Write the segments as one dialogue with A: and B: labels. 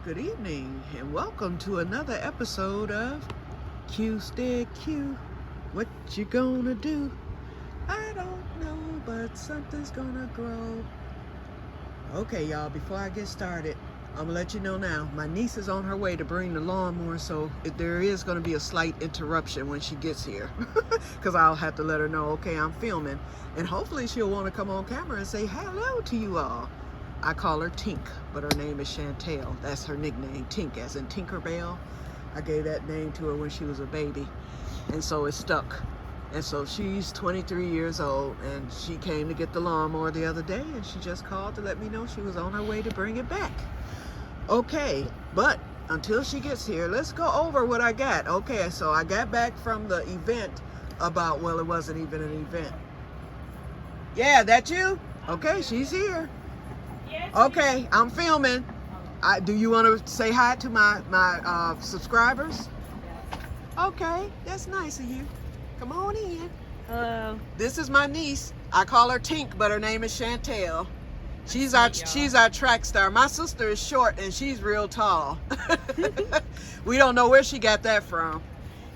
A: Good evening and welcome to another episode of Que-stead-Que. What you gonna do? I don't know, but something's gonna grow. Okay, y'all, before I get started, I'm gonna let you know now, my niece is on her way to bring the lawnmower, so there is gonna be a slight interruption when she gets here. Because I'll have to let her know, okay, I'm filming. And hopefully she'll want to come on camera and say hello to you all. I call her Tinkk, but her name is Chantel. That's her nickname, Tinkk, as in Tinkerbell. I gave that name to her when she was a baby, and so it stuck. And so she's 23 years old, and she came to get the lawnmower the other day, and she just called to let me know she was on her way to bring it back. Okay, but until she gets here, let's go over what I got. Okay, so I got back from the event about, well, it wasn't even an event. Yeah, that you? Okay, she's here. Okay, I'm filming. Do you want to say hi to my subscribers? Okay, that's nice of you. Come on in.
B: Hello.
A: This is my niece. I call her Tinkk, but her name is Chantel. She's our track star. My sister is short and she's real tall. We don't know where she got that from.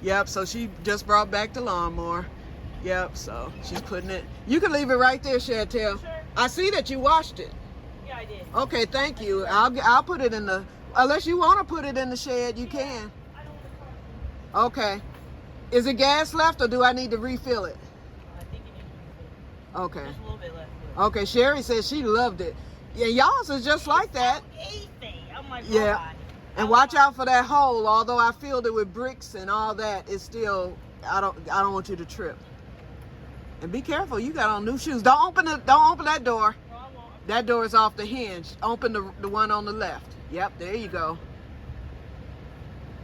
A: Yep, so she just brought back the lawnmower. Yep, so she's putting it. You can leave it right there, Chantel.
B: Sure.
A: I see that you washed it.
B: Yeah, I did.
A: Okay, thank you. I'll put it in the, unless you want to put it in the shed, you can.
B: I don't want to.
A: Okay. Is it gas left or do I need to refill it?
B: I think you need to.
A: Okay.
B: There's a little bit left.
A: Okay, Sherry says she loved it. Yeah, y'all's is just like that.
B: Anything. I'm like,
A: Yeah.
B: God.
A: And watch out for that hole. Although I filled it with bricks and all that, it's still, I don't want you to trip. And be careful, you got on new shoes. Don't open that door.
B: No, I won't.
A: That door is off the hinge. Open the one on the left. Yep, there you go.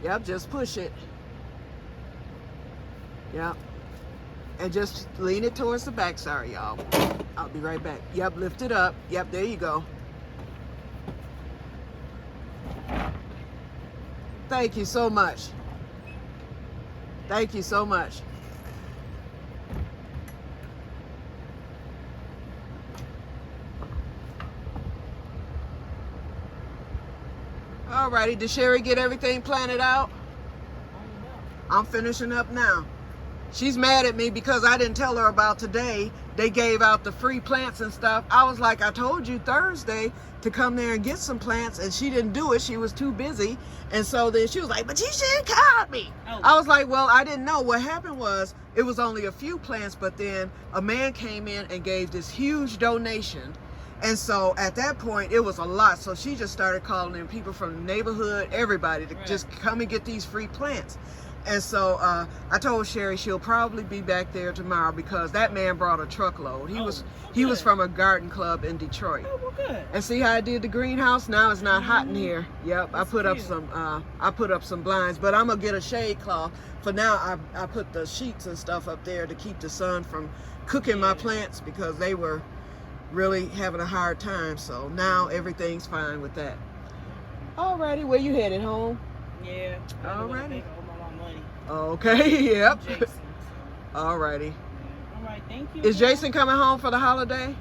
A: Yep, just push it. Yep. And just lean it towards the back. Sorry, y'all. I'll be right back. Yep, lift it up. Yep, there you go. Thank you so much. Thank you so much. Alrighty, did Sherry get everything planted out? I'm finishing up now. She's mad at me because I didn't tell her about today. They gave out the free plants and stuff. I was like, I told you Thursday to come there and get some plants, and she didn't do it. She was too busy. And so then she was like, but you should have called me. Oh. I was like, well, I didn't know. What happened was it was only a few plants, but then a man came in and gave this huge donation. And so at that point, it was a lot. So she just started calling in people from the neighborhood, everybody to just come and get these free plants. And so I told Sherry she'll probably be back there tomorrow because that man brought a truckload. He was from a garden club in Detroit.
B: Oh, well, good.
A: And see how I did the greenhouse? Now it's not hot in here. Yep,
B: That's
A: I put up
B: cute.
A: some blinds, but I'm gonna get a shade cloth. For now, I put the sheets and stuff up there to keep the sun from cooking my plants because they were really having a hard time. So now everything's fine with that. Alrighty, where you headed? Home?
B: Yeah.
A: Alrighty.
B: Money.
A: Okay, yep.
B: Jason.
A: Alrighty.
B: All right, thank you.
A: Is Jason coming home for the holiday?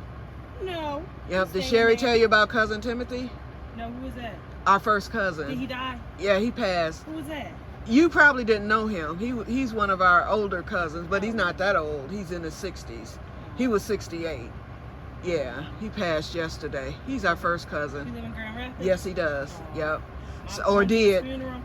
B: No.
A: Yep.
B: He's
A: Did
B: staying
A: Sherry
B: there.
A: tell you about Cousin Timothy?
B: No, who was that?
A: Our first
B: Did
A: cousin.
B: he die?
A: Yeah, he passed.
B: Who was that?
A: You probably didn't know him. He's one of our older cousins, but he's not that old. He's in his 60s. He was 68. Yeah, he passed yesterday. He's our first
B: He
A: cousin.
B: live in Grand Rapids?
A: Yes, he does. Yep. So,
B: I'll
A: or
B: come to his
A: did.
B: funeral.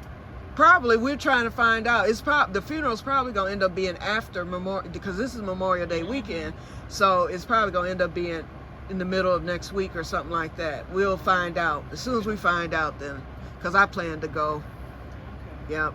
A: Probably. We're trying to find out. The funeral's probably going to end up being after Memorial, because this is Memorial Day weekend. So it's probably going to end up being in the middle of next week or something like that. We'll find out. As soon as we find out then, because I plan to go.
B: Okay.
A: Yep.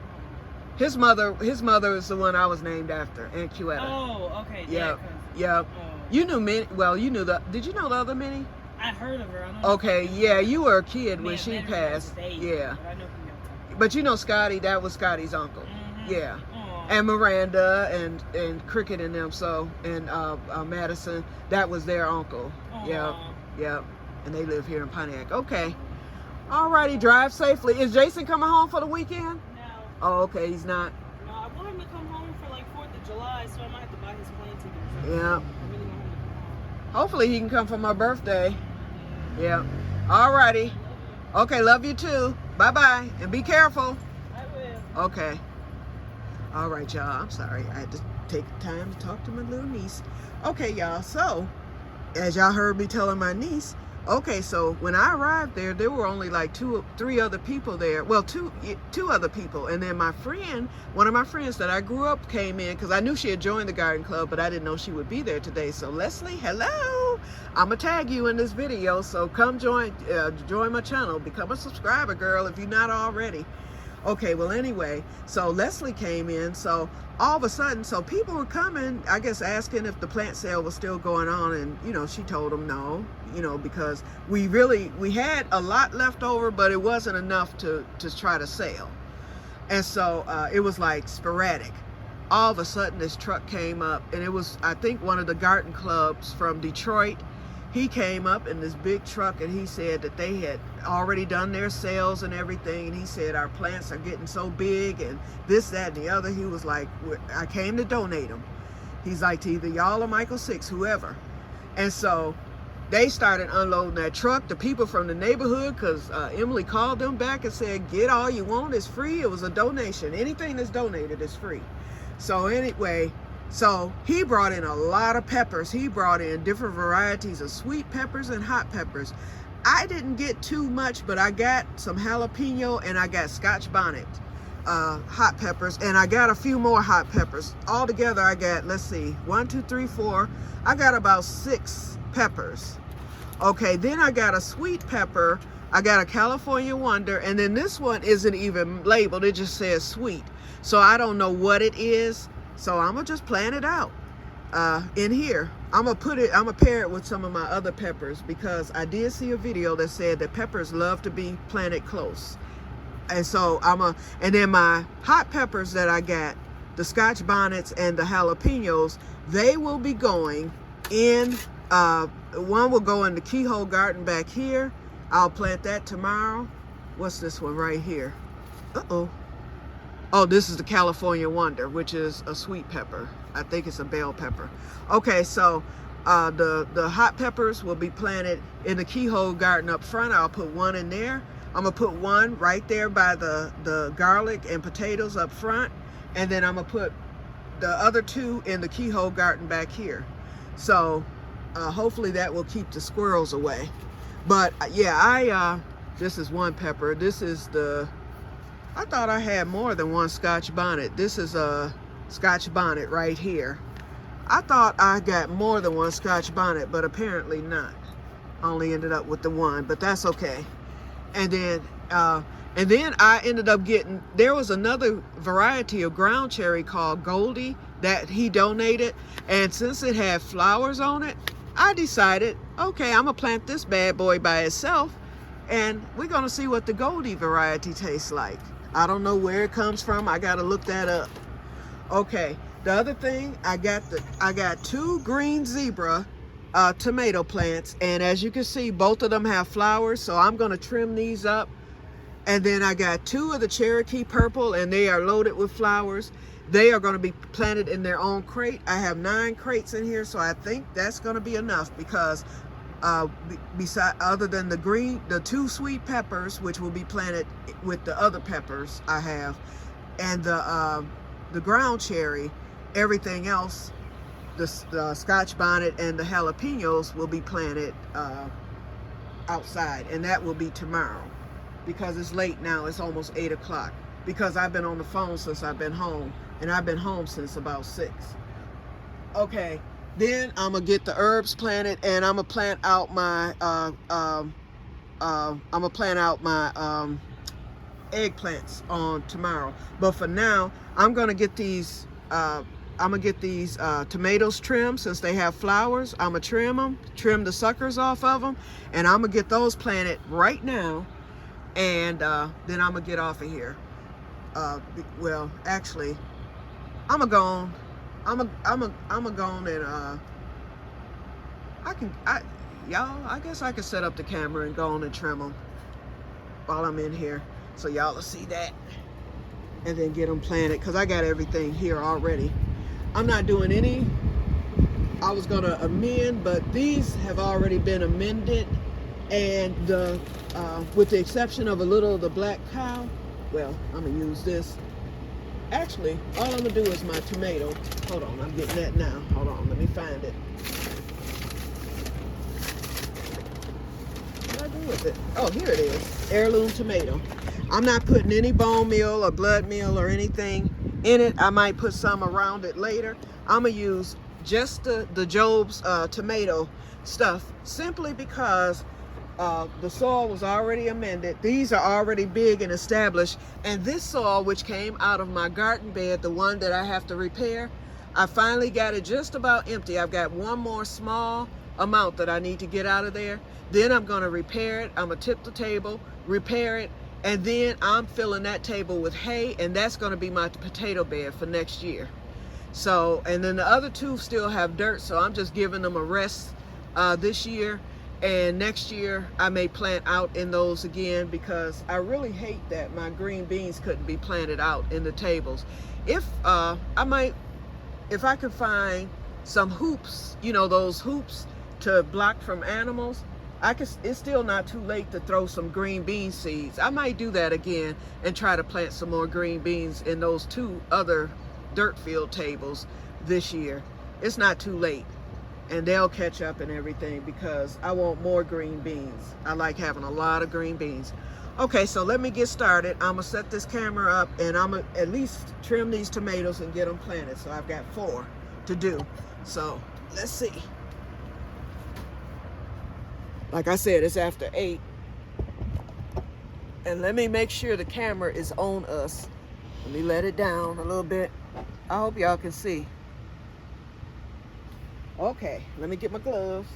A: His mother is the one I was named after, Aunt Cuetta.
B: Oh, okay.
A: Yep.
B: Yeah,
A: Yep.
B: oh.
A: You knew Minnie. Well, you knew did you know the other Minnie?
B: I heard of her. I know
A: Okay, yeah, you were a kid when she
B: met her as a
A: passed.
B: baby,
A: Yeah.
B: But I know who you're talking
A: But you know Scotty, that was Scotty's uncle.
B: about.
A: Yeah.
B: Aw.
A: And Miranda and Cricket and them, so, and Madison, that was their uncle.
B: Aw.
A: Yep, yep. And they live here in Pontiac. Okay. Alrighty, drive safely. Is Jason coming home for the weekend?
B: No.
A: Oh, okay, he's not.
B: No, I want him to come home for like 4th of July, so I might have to buy his plane ticket.
A: Yeah.
B: I really want him to come home.
A: Hopefully he can come for my birthday. Yeah. Alrighty. Okay, love you too. Bye-bye. And be careful.
B: I will.
A: Okay. All right, y'all. I'm sorry. I had to take time to talk to my little niece. Okay, y'all. So, as y'all heard me telling my niece, okay, so when I arrived there, there were only like three other people there. Well, two other people. And then my friend, one of my friends that I grew up came in because I knew she had joined the garden club, but I didn't know she would be there today. So Leslie, hello. I'm going to tag you in this video. So come join my channel. Become a subscriber, girl, if you're not already. Okay, well, anyway, so Leslie came in. So all of a sudden, so people were coming, I guess, asking if the plant sale was still going on. And, you know, she told them no, you know, because we had a lot left over, but it wasn't enough to try to sell. And so it was like sporadic. All of a sudden, this truck came up, and it was, I think, one of the garden clubs from Detroit. He came up in this big truck, and he said that they had already done their sales and everything. And he said, our plants are getting so big and this, that, and the other. He was like, I came to donate them. He's like, to either y'all or Michael Six, whoever. And so they started unloading that truck. The people from the neighborhood, because Emily called them back and said, get all you want, it's free. It was a donation. Anything that's donated is free. So anyway, so he brought in a lot of peppers. He brought in different varieties of sweet peppers and hot peppers. I didn't get too much, but I got some jalapeno and I got Scotch bonnet hot peppers, and I got a few more hot peppers. Altogether, I got, let's see, 1, 2, 3, 4. I got about 6 peppers. Okay, then I got a sweet pepper. I got a California Wonder, and then this one isn't even labeled. It just says sweet. So I don't know what it is. So I'm gonna just plant it out in here. I'm gonna pair it with some of my other peppers, because I did see a video that said that peppers love to be planted close. And so and then my hot peppers that I got, the Scotch bonnets and the jalapenos, they will be going in, one will go in the keyhole garden back here. I'll plant that tomorrow. What's this one right here? Uh-oh. Oh, this is the California Wonder, which is a sweet pepper. I think it's a bell pepper. Okay, so the hot peppers will be planted in the keyhole garden up front. I'll put one in there. I'm gonna put one right there by the garlic and potatoes up front. And then I'm gonna put the other 2 in the keyhole garden back here. So hopefully that will keep the squirrels away. But yeah, this is one pepper. This is I thought I had more than one Scotch bonnet. This is a Scotch bonnet right here. I thought I got more than one Scotch bonnet, but apparently not. Only ended up with the one, but that's okay. And then I ended up getting, there was another variety of ground cherry called Goldie that he donated. And since it had flowers on it, I decided, okay, I'm gonna plant this bad boy by itself, and we're gonna see what the Goldie variety tastes like. I don't know where it comes from. I gotta look that up. Okay, the other thing, I got 2 green zebra tomato plants, and as you can see, both of them have flowers, so I'm gonna trim these up. And then I got 2 of the Cherokee purple, and they are loaded with flowers. They are going to be planted in their own crate. I have 9 crates in here, so I think that's going to be enough, because other than the 2 sweet peppers, which will be planted with the other peppers I have, and the ground cherry, everything else, the Scotch bonnet and the jalapenos will be planted outside, and that will be tomorrow, because it's late now. It's almost 8 o'clock, because I've been on the phone since I've been home, and I've been home since about 6. Okay, then I'm gonna get the herbs planted, and I'm gonna plant out my eggplants on tomorrow. But for now, I'm gonna get these tomatoes trimmed. Since they have flowers, I'm gonna trim the suckers off of them, and I'm gonna get those planted right now. And then I'm gonna get off of here. Well, actually, I'm gonna go on and I guess I can set up the camera and go on and trim them while I'm in here, so y'all will see that, and then get them planted, because I got everything here already. I'm not doing any. I was gonna amend, but these have already been amended, and the with the exception of a little of the black cow. Well, I'm gonna use this. Actually, all I'm gonna do is my tomato. Hold on, I'm getting that now. Hold on, let me find it. What did I do with it? Oh, here it is. Heirloom tomato. I'm not putting any bone meal or blood meal or anything in it. I might put some around it later. I'm gonna use just the Job's tomato stuff, simply because the soil was already amended. These are already big and established. And this soil, which came out of my garden bed, the one that I have to repair, I finally got it just about empty. I've got one more small amount that I need to get out of there. Then I'm going to repair it. I'm going to tip the table, repair it, and then I'm filling that table with hay, and that's going to be my potato bed for next year. So, and then the other two still have dirt, so I'm just giving them a rest this year. And next year I may plant out in those again, because I really hate that my green beans couldn't be planted out in the tables. If I could find some hoops, you know, those hoops to block from animals, it's still not too late to throw some green bean seeds. I might do that again and try to plant some more green beans in those two other dirt field tables this year. It's not too late. And they'll catch up and everything, because I want more green beans. I like having a lot of green beans. Okay, so let me get started. I'm gonna set this camera up, and I'm gonna at least trim these tomatoes and get them planted. So I've got 4 to do. So let's see. Like I said, it's after 8. And let me make sure the camera is on us. Let me let it down a little bit. I hope y'all can see. Okay, let me get my gloves.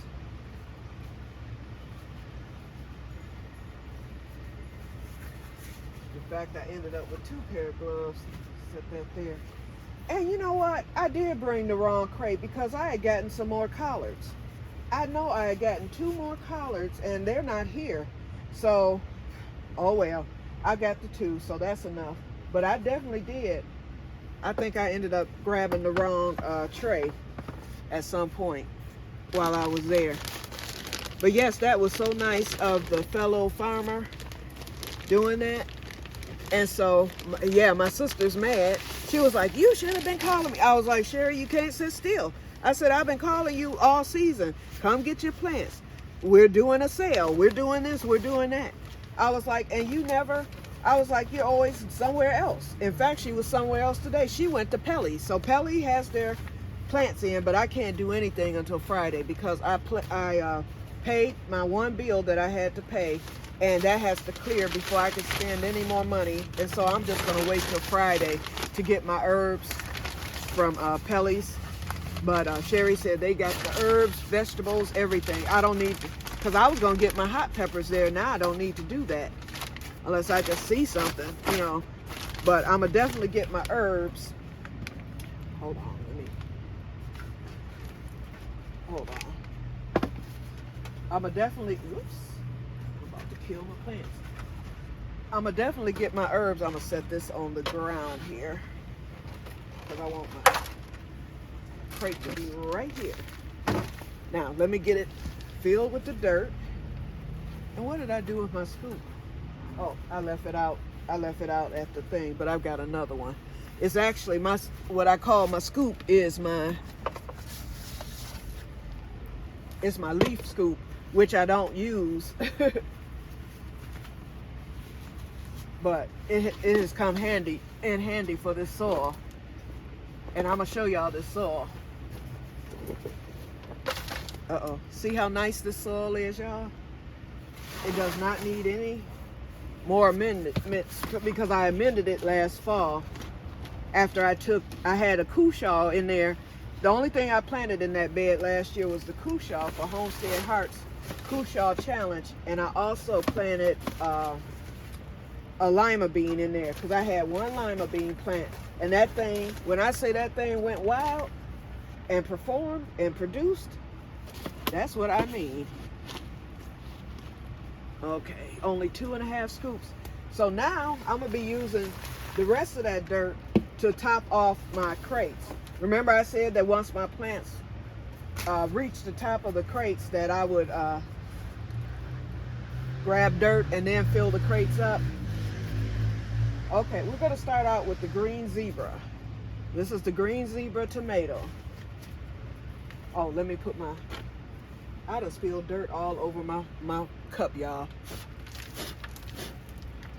A: In fact, I ended up with 2 pair of gloves. Set that there. And you know what? I did bring the wrong crate, because I had gotten some more collards. I know I had gotten 2 more collards, and they're not here. So, oh well, I got the 2, so that's enough. But I definitely did. I think I ended up grabbing the wrong tray at some point while I was there. But yes, that was so nice of the fellow farmer doing that. And so, yeah, my sister's mad. She was like, you should have been calling me. I was like, Sherry, you can't sit still. I said, I've been calling you all season. Come get your plants. We're doing a sale. We're doing this. We're doing that. I was like, and you never, I was like, you're always somewhere else. In fact, she was somewhere else today. She went to Pelly. So Pelly has their plants in, but I can't do anything until Friday, because I paid my one bill that I had to pay, and that has to clear before I can spend any more money. And so I'm just going to wait till Friday to get my herbs from Pelly's. But Sherry said they got the herbs, vegetables, everything. I don't need to, because I was going to get my hot peppers there. Now I don't need to do that unless I just see something, you know. But I'm going to definitely get my herbs. Hold on. Hold on. I'm gonna definitely, whoops, I'm about to kill my plants. I'm gonna definitely get my herbs. I'm gonna set this on the ground here, because I want my crate to be right here. Now, let me get it filled with the dirt. And what did I do with my scoop? Oh, I left it out. I left it out at the thing, but I've got another one. It's actually what I call my scoop is it's my leaf scoop, which I don't use. But it has come handy for this soil. And I'm gonna show y'all this soil. Uh-oh. See how nice this soil is, y'all? It does not need any more amendments, because I amended it last fall after I had a cushaw in there. The only thing I planted in that bed last year was the cushaw for Homestead Hearts Cushaw Challenge, and I also planted a lima bean in there, because I had one lima bean plant, and that thing, when I say that thing went wild and performed and produced, that's what I mean. Okay, only 2.5 scoops. So now I'm gonna be using the rest of that dirt to top off my crates. Remember I said that once my plants reach the top of the crates that I would grab dirt and then fill the crates up. Okay, we're gonna start out with the green zebra. This is the green zebra tomato. Oh, let me put I done spilled dirt all over my cup, y'all.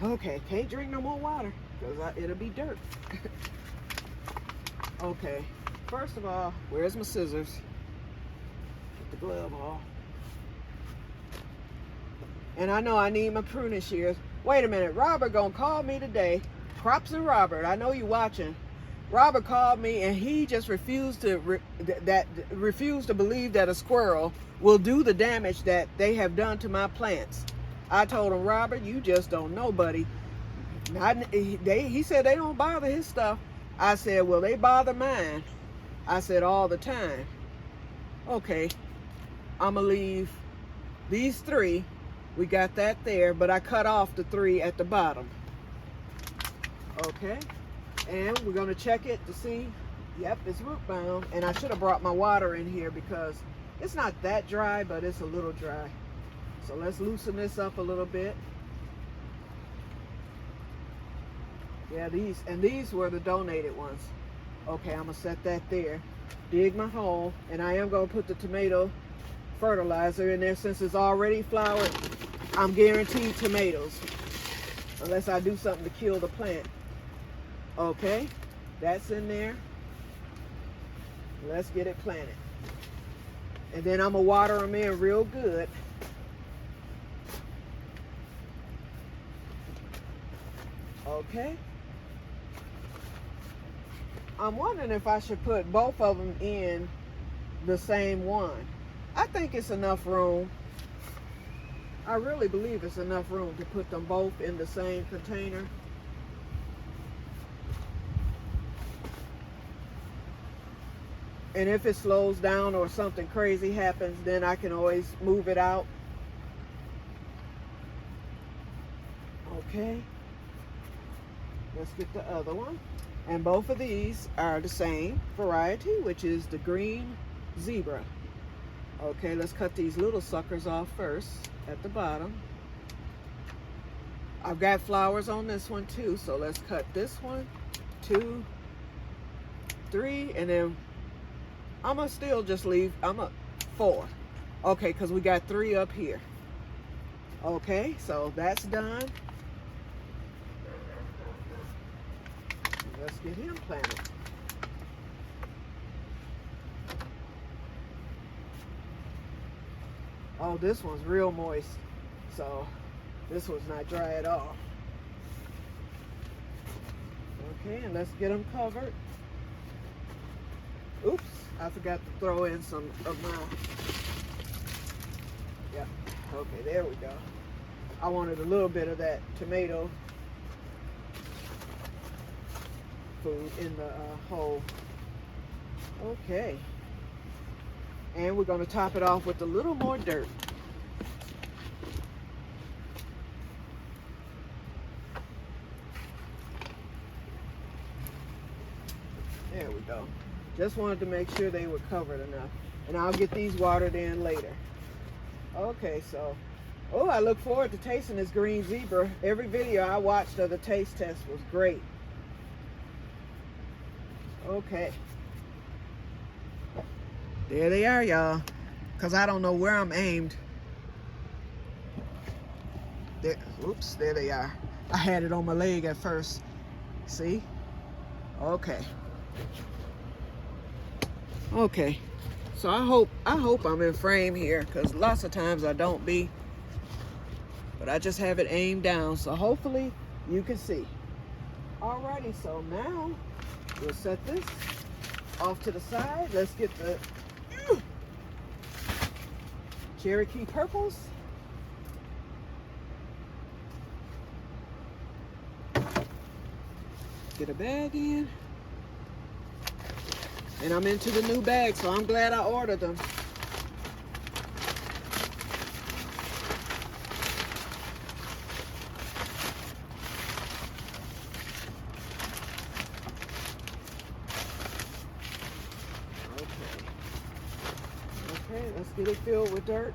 A: Okay, can't drink no more water because it'll be dirt. Okay, first of all, where's my scissors? Get the glove off. And I know I need my pruning shears. Wait a minute, Robert gonna call me today. Props and Robert, I know you watching. Robert called me and he just refused to believe that a squirrel will do the damage that they have done to my plants. I told him, Robert, you just don't know, buddy. He said they don't bother his stuff. I said, well, they bother mine. I said, all the time. Okay, I'm gonna leave these 3. We got that there, but I cut off the 3 at the bottom. Okay, and we're gonna check it to see, yep, it's root bound. And I should have brought my water in here because it's not that dry, but it's a little dry. So let's loosen this up a little bit. Yeah, these were the donated ones. Okay, I'm gonna set that there. Dig my hole, and I am gonna put the tomato fertilizer in there since it's already flowered. I'm guaranteed tomatoes, unless I do something to kill the plant. Okay, that's in there. Let's get it planted. And then I'm gonna water them in real good. Okay. I'm wondering if I should put both of them in the same one. I think it's enough room. I really believe it's enough room to put them both in the same container. And if it slows down or something crazy happens, then I can always move it out. Okay. Let's get the other one. And both of these are the same variety, which is the green zebra. Okay, let's cut these little suckers off first at the bottom. I've got flowers on this one too, so let's cut this one, 2, 3, and then I'm gonna still just leave, 4. Okay, because we got 3 up here. Okay, so that's done. Let's get him planted. Oh, this one's real moist, so this one's not dry at all. Okay, and let's get them covered. Oops, I forgot to throw in some of my, yeah, okay, there we go. I wanted a little bit of that tomato food in the hole. Okay, and we're going to top it off with a little more dirt. There we go. Just wanted to make sure they were covered enough, and I'll get these watered in later. Okay, so I look forward to tasting this green zebra. Every video I watched of the taste test was great. Okay, there they are, y'all, because I don't know where I'm aimed. There, oops, there they are. I had it on my leg at first. See? Okay. Okay, so I hope I'm in frame here, because lots of times I don't be, but I just have it aimed down, so hopefully you can see. Alrighty, so now we'll set this off to the side. Let's get the Cherokee purples. Get a bag in. And I'm into the new bag, so I'm glad I ordered them. Okay, let's get it filled with dirt.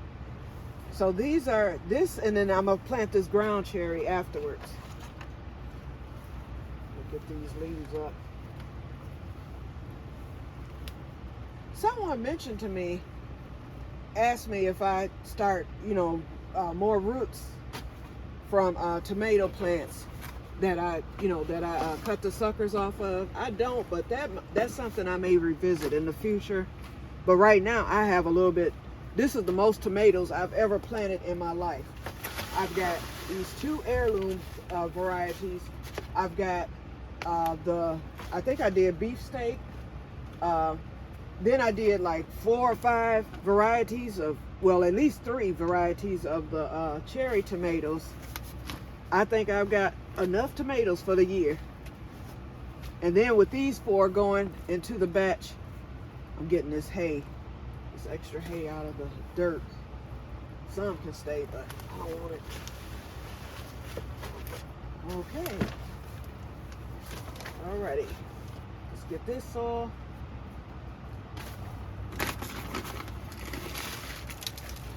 A: So these are this, and then I'm gonna plant this ground cherry afterwards. Get these leaves up. Someone mentioned to me, asked me if I start, more roots from tomato plants that I cut the suckers off of. I don't, but that's something I may revisit in the future. But right now I have a little bit. This is the most tomatoes I've ever planted in my life. I've got these 2 heirloom varieties. I've got I think I did beefsteak. Then I did like 4 or 5 varieties of, well, at least 3 varieties of the cherry tomatoes. I think I've got enough tomatoes for the year. And then with these 4 going into the batch, I'm getting this hay, this extra hay out of the dirt. Some can stay, but I don't want it. Okay. Alrighty. Let's get this soil.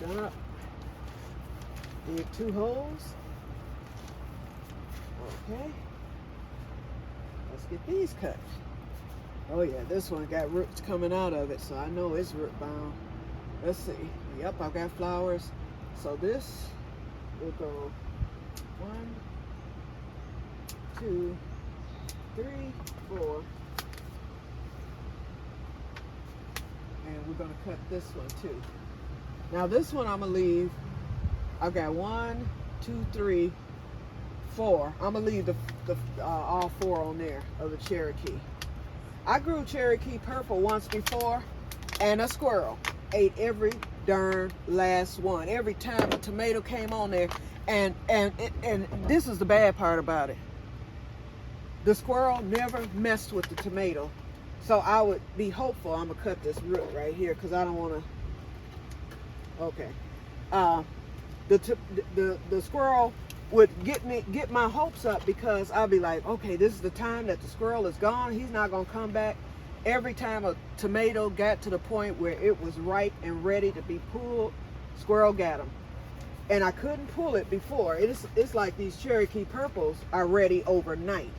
A: Done up. Dig 2 holes. Okay. Let's get these cut. Oh yeah, this one got roots coming out of it, so I know it's root bound. Let's see. Yep, I've got flowers. So this will go 1, 2, 3, 4. And we're gonna cut this one too. Now this one I'm gonna leave. I've got 1, 2, 3, 4. I'm gonna leave the all 4 on there of the Cherokee. I grew Cherokee purple once before, and a squirrel ate every darn last one. Every time a tomato came on there, and this is the bad part about it. The squirrel never messed with the tomato, so I would be hopeful. I'm gonna cut this root right here because I don't want to. Okay, the squirrel would get my hopes up because I'll be like, okay, this is the time that the squirrel is gone. He's not gonna come back. Every time a tomato got to the point where it was ripe and ready to be pulled, squirrel got him. And I couldn't pull it before. It's like these Cherokee purples are ready overnight.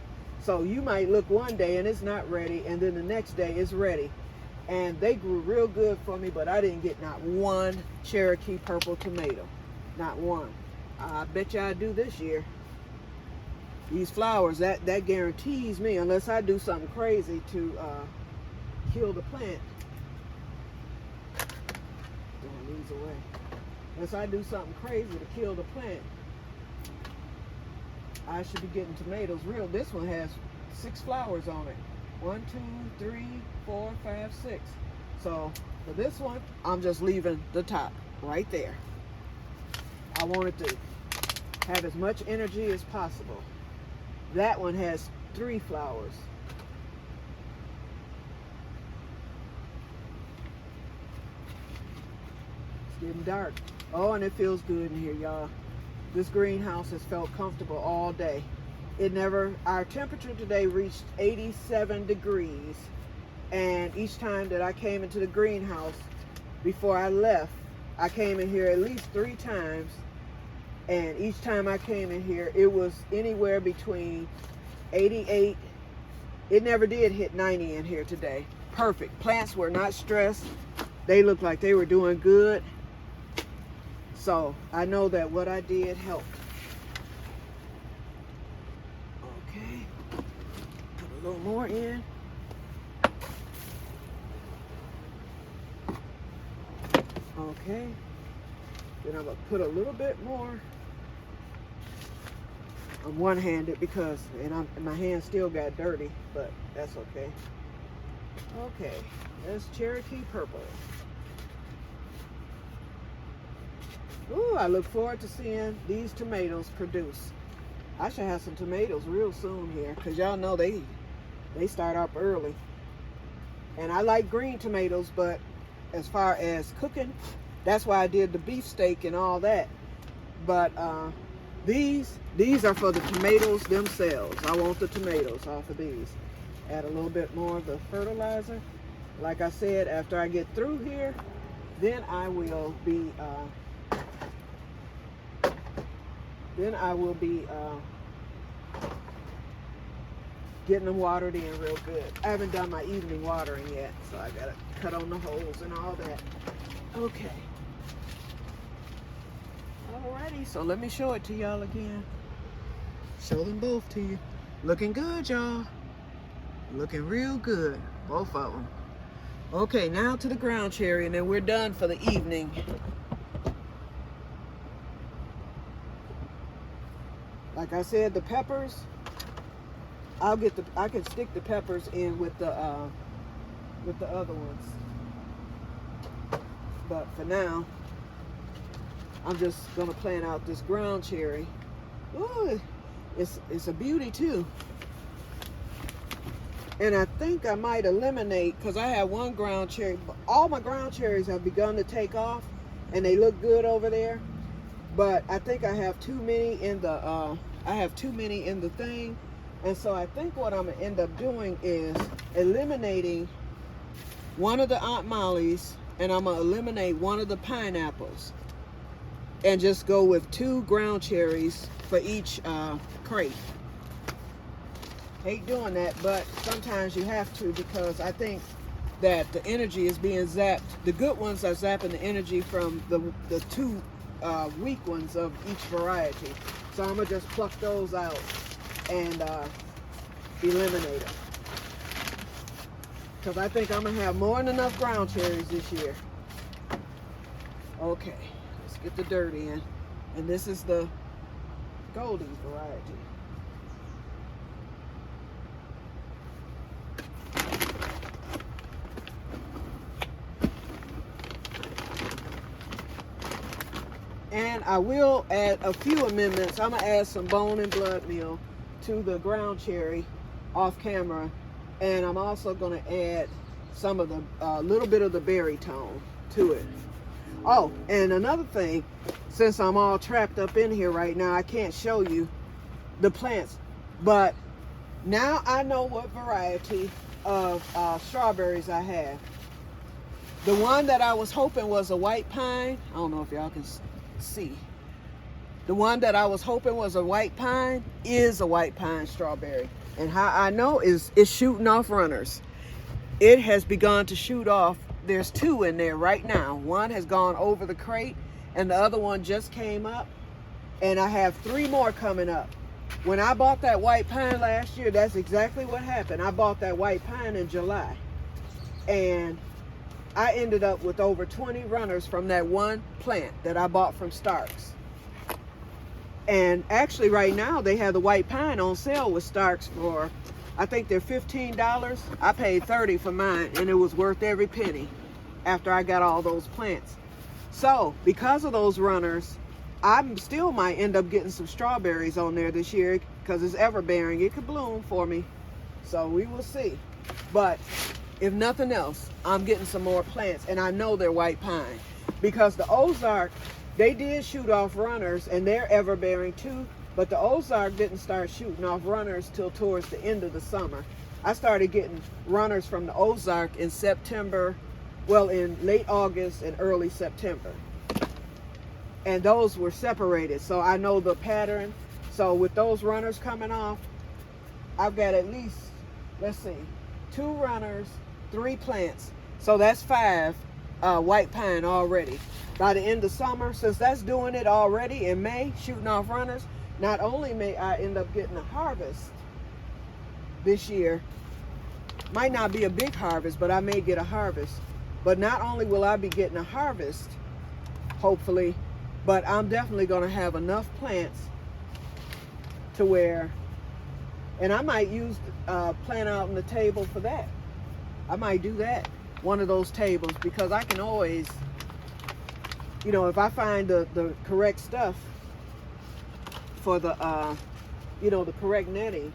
A: So you might look one day and it's not ready, and then the next day it's ready. And they grew real good for me, but I didn't get not one Cherokee purple tomato. Not one. I bet you I do this year. These flowers, that guarantees me, unless I do something crazy to kill the plant. Throwing these away. Unless I do something crazy to kill the plant, I should be getting tomatoes real. This one has 6 flowers on it. 1, 2, 3, 4, 5, 6. So for this one, I'm just leaving the top right there. I want it to have as much energy as possible. That one has 3 flowers. It's getting dark. Oh, and it feels good in here, y'all. This greenhouse has felt comfortable all day. Our temperature today reached 87 degrees. And each time that I came into the greenhouse, before I left, I came in here at least 3 times. And each time I came in here, it was anywhere between 88. It never did hit 90 in here today. Perfect. Plants were not stressed. They looked like they were doing good. So I know that what I did helped. Okay. Put a little more in. Okay. Then I'm going to put a little bit more. I'm one-handed because my hand still got dirty, but that's okay. Okay, that's Cherokee purple. Ooh, I look forward to seeing these tomatoes produce. I should have some tomatoes real soon here because y'all know they start up early. And I like green tomatoes, but as far as cooking, that's why I did the beefsteak and all that. But these are for the tomatoes themselves. I want the tomatoes off of these. Add a little bit more of the fertilizer. Like I said, after I get through here, then I will be Then I will be getting them watered in real good. I haven't done my evening watering yet, so I gotta cut on the holes and all that. Okay. Alrighty, so let me show it to y'all again. Show them both to you. Looking good, y'all. Looking real good, both of them. Okay, now to the ground cherry, and then we're done for the evening. Like I said, the peppers, I can stick the peppers in with the other ones. But for now, I'm just gonna plant out this ground cherry. Ooh, it's a beauty too. And I think I might eliminate, because I have one ground cherry. All my ground cherries have begun to take off, and they look good over there. But I think I have too many in the thing. And so I think what I'm gonna end up doing is eliminating one of the Aunt Molly's, and I'm gonna eliminate one of the pineapples, and just go with 2 ground cherries for each crate. Hate doing that, but sometimes you have to, because I think that the energy is being zapped. The good ones are zapping the energy from the 2 weak ones of each variety. So I'm gonna just pluck those out and eliminate them, because I think I'm gonna have more than enough ground cherries this year. Okay, let's get the dirt in, and this is the Goldie variety. And I will add a few amendments. I'm gonna add some bone and blood meal to the ground cherry off camera, and I'm also gonna add some of the little bit of the berry tone to it. Oh, and another thing, since I'm all trapped up in here right now, I can't show you the plants, but now I know what variety of strawberries I have. The one that I was hoping was a white pine, I don't know if y'all can see. The one that I was hoping was a white pine is a white pine strawberry. And how I know is it's shooting off runners. It has begun to shoot off. There's 2 in there right now. One has gone over the crate, and the other one just came up. And I have 3 more coming up. When I bought that white pine last year, that's exactly what happened. I bought that white pine in July, and I ended up with over 20 runners from that one plant that I bought from Starks. And actually right now they have the white pine on sale with Starks for, I think they're $15. I paid $30 for mine, and it was worth every penny after I got all those plants. So because of those runners, I still might end up getting some strawberries on there this year, because it's ever bearing. It could bloom for me, so we will see. But if nothing else, I'm getting some more plants, and I know they're white pine, because the Ozark, they did shoot off runners, and they're ever bearing too, but the Ozark didn't start shooting off runners till towards the end of the summer. I started getting runners from the Ozark in September, well, in late August and early September. And those were separated, so I know the pattern. So with those runners coming off, I've got at least, let's see, 2 runners, 3 plants. So that's 5 white pine already. By the end of summer, since that's doing it already in May, shooting off runners, not only may I end up getting a harvest this year, might not be a big harvest, but I may get a harvest. But not only will I be getting a harvest, hopefully, but I'm definitely going to have enough plants to where, and I might use plant out on the table for that. I might do that, one of those tables, because I can always, you know, if I find the correct stuff for the, you know, the correct netting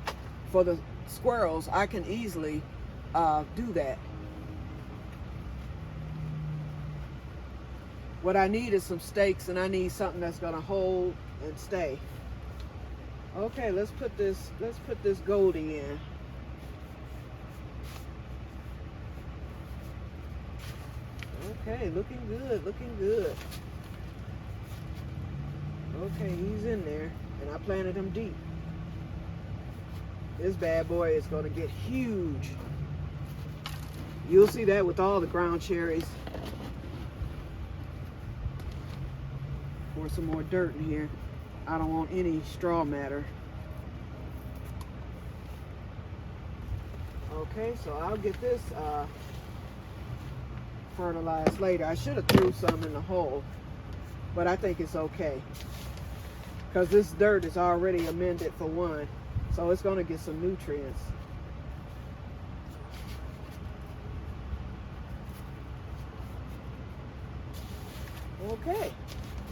A: for the squirrels, I can easily do that. What I need is some stakes, and I need something that's going to hold and stay. Okay, let's put this Goldie in. Okay, looking good, looking good. Okay, he's in there. And I planted them deep. This bad boy is going to get huge. You'll see that with all the ground cherries. Pour some more dirt in here. I don't want any straw matter. Okay, so I'll get this fertilized later. I should have threw some in the hole, but I think it's okay because this dirt is already amended for one, so it's going to get some nutrients. Okay,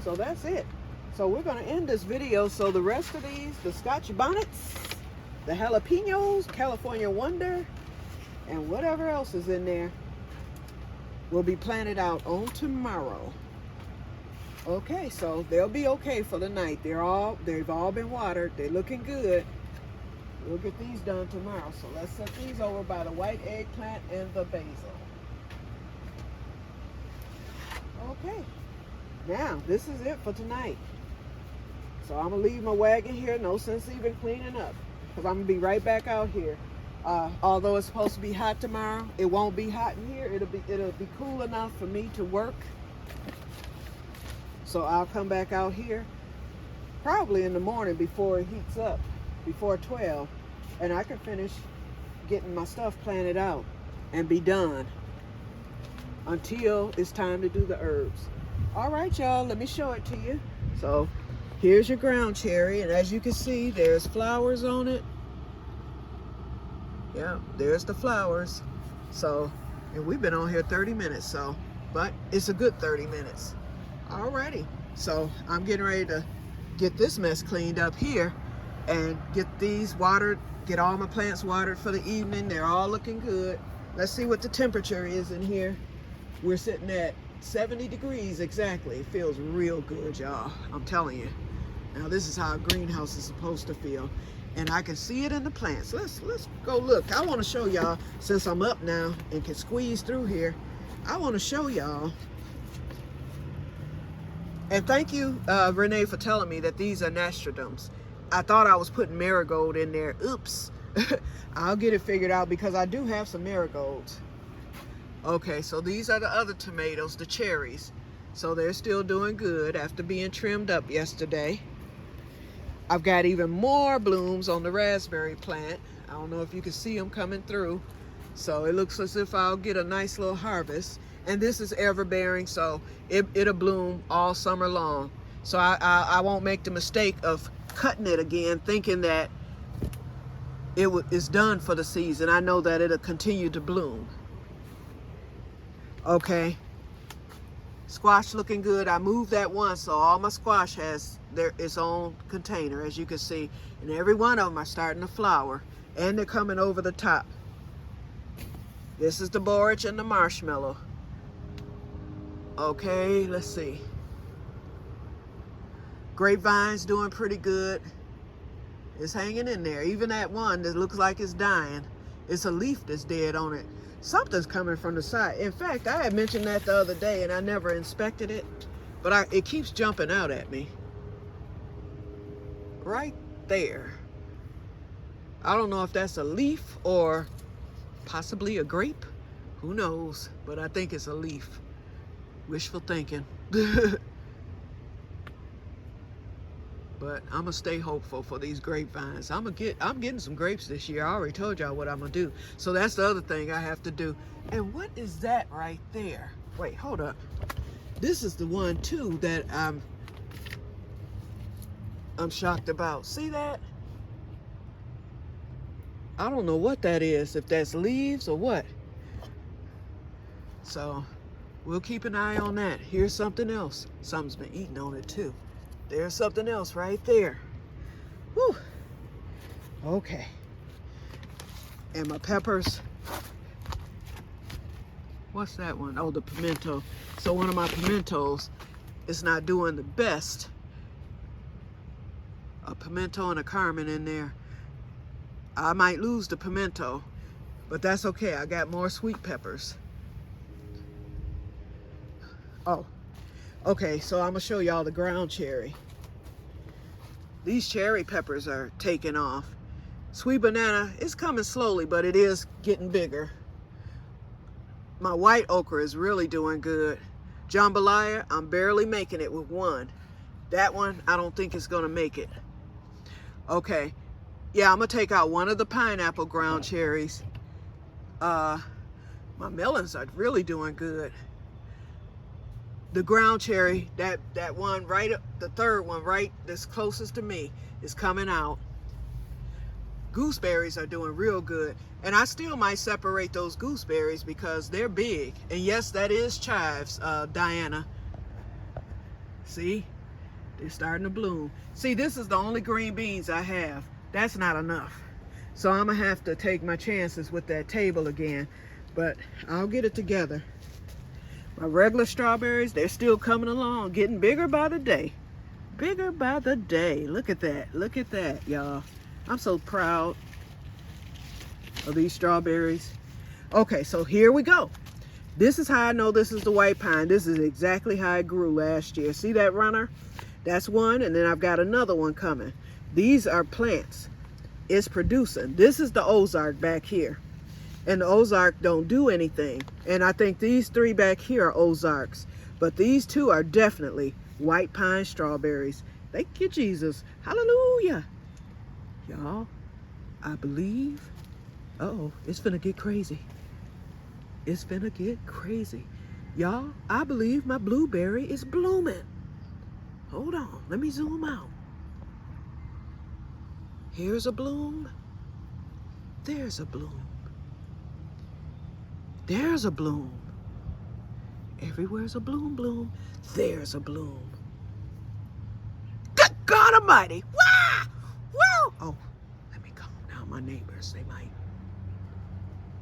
A: so that's it. So we're going to end this video. So the rest of these, the Scotch bonnets, the jalapenos, California Wonder, and whatever else is in there will be planted out on tomorrow. Okay, so they'll be okay for the night. They've all been watered. They're looking good. We'll get these done tomorrow. So let's set these over by the white eggplant and the basil. Okay, now this is it for tonight. So I'm gonna leave my wagon here. No sense even cleaning up, because I'm gonna be right back out here. Although it's supposed to be hot tomorrow, it won't be hot in here. It'll be cool enough for me to work. So I'll come back out here probably in the morning before it heats up, before 12, and I can finish getting my stuff planted out and be done until it's time to do the herbs. All right, y'all, let me show it to you. So here's your ground cherry, and as you can see, there's flowers on it. Yeah, there's the flowers. So, and we've been on here 30 minutes, so, but it's a good 30 minutes. Alrighty, so I'm getting ready to get this mess cleaned up here and get these watered, get all my plants watered for the evening. They're all looking good. Let's see what the temperature is in here. We're sitting at 70 degrees exactly. It feels real good, y'all. I'm telling you. Now this is how a greenhouse is supposed to feel. And I can see it in the plants. Let's go look. I want to show y'all, since I'm up now and can squeeze through here, I want to show y'all. And thank you, Renee, for telling me that these are nasturtiums. I thought I was putting marigold in there. Oops. I'll get it figured out because I do have some marigolds. Okay, so these are the other tomatoes, the cherries. So they're still doing good after being trimmed up yesterday. I've got even more blooms on the raspberry plant. I don't know if you can see them coming through. So it looks as if I'll get a nice little harvest. And this is ever-bearing, so it'll bloom all summer long. So I won't make the mistake of cutting it again, thinking that it's done for the season. I know that it'll continue to bloom. Okay. Squash looking good. I moved that one, so all my squash has its own container, as you can see. And every one of them are starting to flower, and they're coming over the top. This is the borage and the marshmallow. Okay, let's see. Grapevine's doing pretty good. It's hanging in there. Even that one that looks like it's dying, it's a leaf that's dead on it. Something's coming from the side. In fact, I had mentioned that the other day and I never inspected it, but it keeps jumping out at me. Right there. I don't know if that's a leaf or possibly a grape. Who knows? But I think it's a leaf. Wishful thinking. But I'm gonna stay hopeful for these grapevines. I'm getting some grapes this year. I already told y'all what I'm gonna do. So that's the other thing I have to do. And what is that right there? Wait, hold up. This is the one too that I'm shocked about. See that? I don't know what that is, if that's leaves or what. So we'll keep an eye on that. Here's something else. Something's been eating on it too. There's something else right there. Whew. Okay. And my peppers. What's that one? Oh, the pimento. So one of my pimentos is not doing the best. A pimento and a Carmen in there. I might lose the pimento, but that's okay. I got more sweet peppers. Oh. Okay, so I'm gonna show y'all the ground cherry. These cherry peppers are taking off. Sweet banana is coming slowly, but it is getting bigger. My white okra is really doing good. Jambalaya, I'm barely making it with one. That one, I don't think it's gonna make it. Okay, yeah, I'm gonna take out one of the pineapple ground cherries. My melons are really doing good. The ground cherry, that one right up, the third one right that's closest to me is coming out. Gooseberries are doing real good. And I still might separate those gooseberries because they're big. And yes, that is chives, Diana. See, they're starting to bloom. See, this is the only green beans I have. That's not enough. So I'm gonna have to take my chances with that table again. But I'll get it together. My regular strawberries, they're still coming along, getting bigger by the day. Bigger by the day. Look at that. Look at that, y'all. I'm so proud of these strawberries. Okay, so here we go. This is how I know this is the white pine. This is exactly how it grew last year. See that runner? That's one, and then I've got another one coming. These are plants. It's producing. This is the Ozark back here. And the Ozark don't do anything. And I think these three back here are Ozarks. But these two are definitely white pine strawberries. Thank you, Jesus. Hallelujah. Y'all, I believe, uh-oh, it's finna get crazy. It's finna get crazy. Y'all, I believe my blueberry is blooming. Hold on, let me zoom out. Here's a bloom. There's a bloom. There's a bloom. Everywhere's a bloom, bloom. There's a bloom. Good God Almighty. Wah! Woo! Oh, let me calm down. My neighbors, they might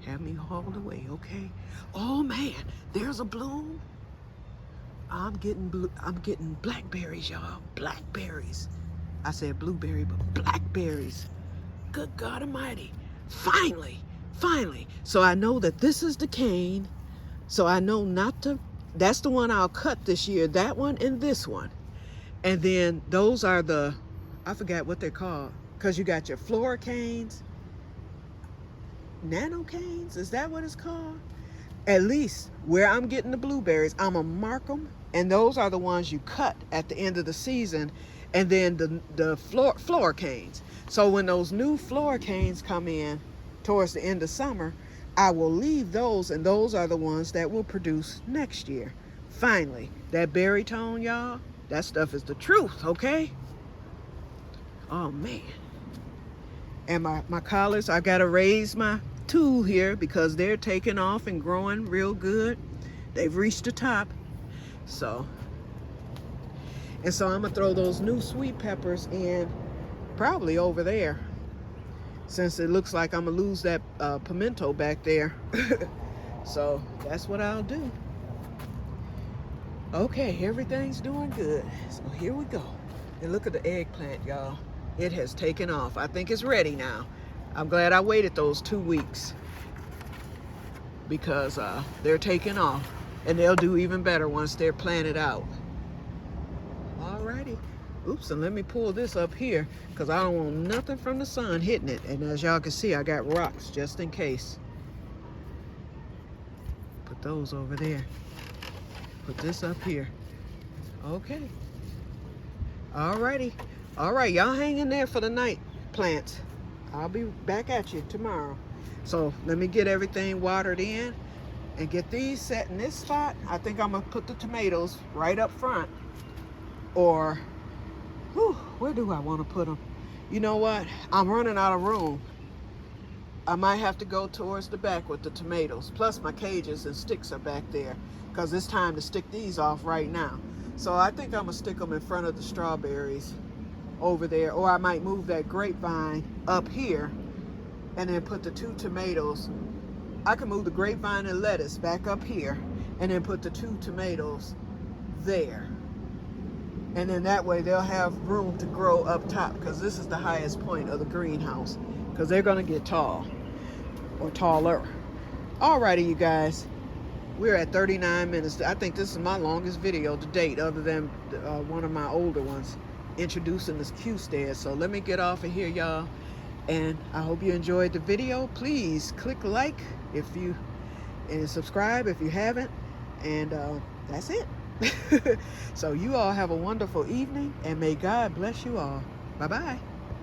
A: have me hauled away, okay? Oh man, there's a bloom. I'm getting blackberries, y'all. Blackberries. I said blueberry, but blackberries. Good God Almighty. Finally, finally. So I know that this is the cane. So I know not to, that's the one I'll cut this year. That one and this one. And then those are the, I forgot what they're called. Because you got your floor canes. Nano canes, is that what it's called? At least where I'm getting the blueberries, I'm gonna mark them. And those are the ones you cut at the end of the season. And then the floor canes. So when those new floor canes come in towards the end of summer, I will leave those, and those are the ones that will produce next year. Finally, that berry tone, y'all, that stuff is the truth, okay? Oh man. And my collards, I gotta raise my tool here because they're taking off and growing real good. They've reached the top. So I'm gonna throw those new sweet peppers in probably over there, since it looks like I'm gonna lose that pimento back there. So that's what I'll do. Okay, everything's doing good. So here we go. And look at the eggplant, y'all. It has taken off. I think it's ready now. I'm glad I waited those 2 weeks because they're taking off, and they'll do even better once they're planted out. Alrighty. Oops, and let me pull this up here because I don't want nothing from the sun hitting it. And as y'all can see, I got rocks just in case. Put those over there. Put this up here. Okay. Alrighty. All right, y'all hang in there for the night, plants. I'll be back at you tomorrow. So let me get everything watered in and get these set in this spot. I think I'm gonna put the tomatoes right up front. Or, where do I want to put them? You know what? I'm running out of room. I might have to go towards the back with the tomatoes. Plus my cages and sticks are back there because it's time to stick these off right now. So I think I'm gonna stick them in front of the strawberries over there, or I might move that grapevine up here and then put the 2 tomatoes. I can move the grapevine and lettuce back up here and then put the 2 tomatoes there. And then that way they'll have room to grow up top because this is the highest point of the greenhouse because they're gonna get tall or taller. Alrighty, you guys, we're at 39 minutes. I think this is my longest video to date other than one of my older ones. introducing this Que-stead. So let me get off of here, y'all. And I hope you enjoyed the video. Please click like if you, and subscribe if you haven't. And that's it. So you all have a wonderful evening, and may God bless you all. Bye-bye.